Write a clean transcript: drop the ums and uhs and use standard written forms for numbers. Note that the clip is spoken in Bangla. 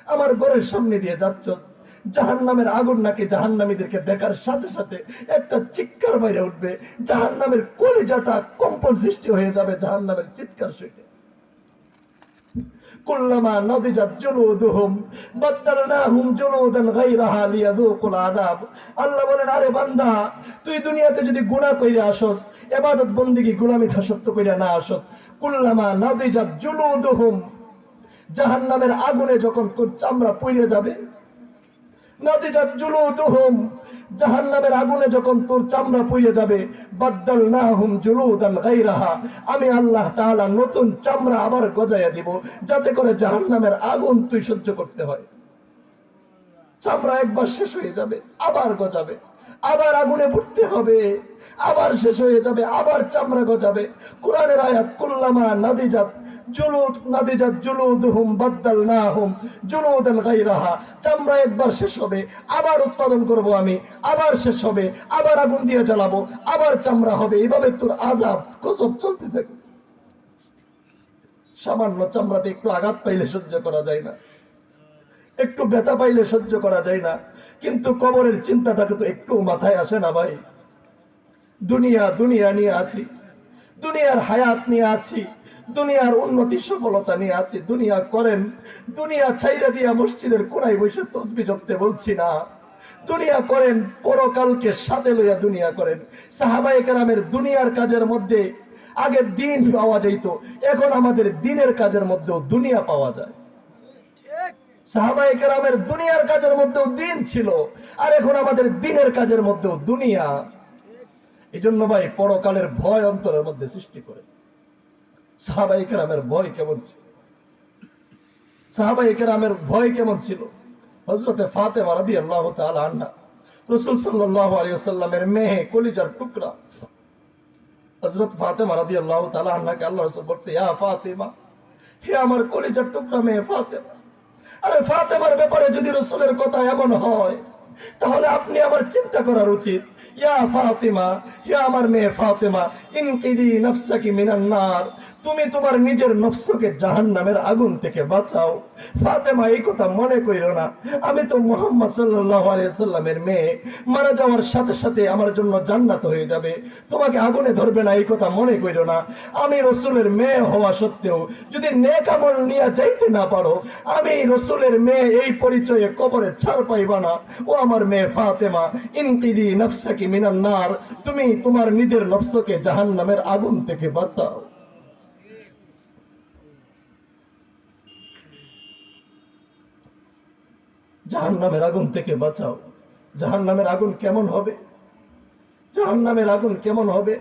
আমার ঘরের সামনে দিয়ে যাচ্ছ, জাহান্নামের আগুন নাকি জাহান্নামীদেরকে দেখার সাথে সাথে একটা চিৎকার বাইরে উঠবে, জাহান্নামের কলিজাটা কম্পন সৃষ্টি হয়ে যাবে জাহান্নামের চিৎকার শুনে। কুল্লামা নাদিজাত জুলুদুহুম বাদদালনাহুম জুলুদান গায়রাহা লিয়াযুকুল আযাব। আল্লাহ বলেন, আরে বান্দা, তুই দুনিয়াতে যদি গুনাহ কইরা আসস, ইবাদত বন্দেগী গোলামি দাসত্ব কইরা না আসস, কুল্লামা নাদিজাত জুলুদুহুম, জাহান্নামের আগুনে যখন তোর চামড়া পুড়ে যাবে, নাদিজাত জুলুদুহুম, জাহান্নামের আগুনে যখন তোর চামড়া পুড়ে যাবে, বাদদালনাহুম জুলুদান গায়রাহা, আমি আল্লাহ তাআলা নতুন চামড়া আবার গজায়া দিব, যাতে করে জাহান্নামের আগুন তুই সহ্য করতে হয়। চামড়া একবার শেষ হয়ে যাবে, আবার গজাবে, আবার আগুনে পুড়তে হবে, আবার শেষ হয়ে যাবে, আবার চামড়া গজাবে। কোরআনের আয়াত, কুল্লামা নাদিজাত জুলুদুহুম বাদদালনাহুম জুলুদান গায়রাহা, চামড়া একবার শেষ হবে, আবার উৎপাদন করব আমি, আবার শেষ হবে, আবার আগুন দিয়ে জ্বালাবো, আবার চামড়া হবে। এইভাবে তোর আযাব গজব চলতে থাকে। সামান্য চামড়াতে একটু আঘাত পাইলে সহ্য করা যায় না, একটু ব্যথা পাইলে সহ্য করা যায় না, কিন্তু কবরের চিন্তাটাকে তো একটু মাথায় আসে না ভাই। দুনিয়া দুনিয়া নিয়ে আছি, দুনিয়ার হায়াত নিয়ে আছি, দুনিয়ার উন্নতি সফলতা নিয়ে আছি, দুনিয়া করেন। দুনিয়া ছাইরা দিয়া মসজিদের কোনায় বসে তসবিহ জপতে বলছি না, দুনিয়া করেন, পরকালকে সাথে লইয়া দুনিয়া করেন। সাহাবায়ে কেরামের দুনিয়ার কাজের মধ্যে আগে দিন পাওয়া যাইত, এখন আমাদের দিনের কাজের মধ্যেও দুনিয়া পাওয়া যায়। সাহাবায়ে কেরামের দুনিয়ার কাজের মধ্যেও দিন ছিল, আর এখন আমাদের দিনের কাজের মধ্যেও দুনিয়া। এই জন্য ভাই, পরকালের ভয় অন্তরের মধ্যে সৃষ্টি করে। সাহাবায়ে কেরামের ভয় কেমন ছিল? সাহাবায়ে কেরামের ভয় কেমন ছিল? হযরতে ফাতেমা রাদিয়াল্লাহু তাআলা আনহা, রাসূল সাল্লাল্লাহু আলাইহি ওয়াসাল্লামের মেয়ে, কলিজার টুকরা হযরত ফাতেমা রাদিয়াল্লাহু তাআলা আনহাকে আল্লাহ রাসূল বলছে, ইয়া ফাতেমা, হে আমার কলিজার টুকরা মেয়ে ফাতেমা। আরে ফাতেমার ব্যাপারে যদি রাসূলের কথা এমন হয়, তাহলে আপনি আমার চিন্তা করার উচিত। ইয়া ফাতেমা, হে আমার মেয়ে ফাতেমা, ইনকিদি নাফসাকি মিনান নার, তুমি তোমার নিজের নফসকে জাহান্নামের আগুন থেকে বাঁচাও। ফাতেমা, এই কথা মনে কইরো না, আমি তো মুহাম্মদ সাল্লাল্লাহু আলাইহি সাল্লামের মেয়ে, মারা যাওয়ার সাথে সাথে আমার জন্য জান্নাত হয়ে যাবে, তোমাকে আগুনে ধরবে না, এই কথা মনে কইরো না। আমি রাসূলের মেয়ে হওয়া সত্ত্বেও যদি নেক আমল নিয়ে যাইতে না পারো, আমি রাসূলের মেয়ে এই পরিচয়ে কবরে ছাড় পাইবা না। ও আমার মেয়ে ফাতেমা, ইনকিদি নাফসাকি মিনান নার, তুমি তোমার নিজের নফসকে জাহান্নামের আগুন থেকে বাঁচাও। জাহান্নামের আগুন থেকে বাঁচাও। জাহান্নামের আগুন কেমন হবে? জাহান্নামের আগুন কেমন হবে?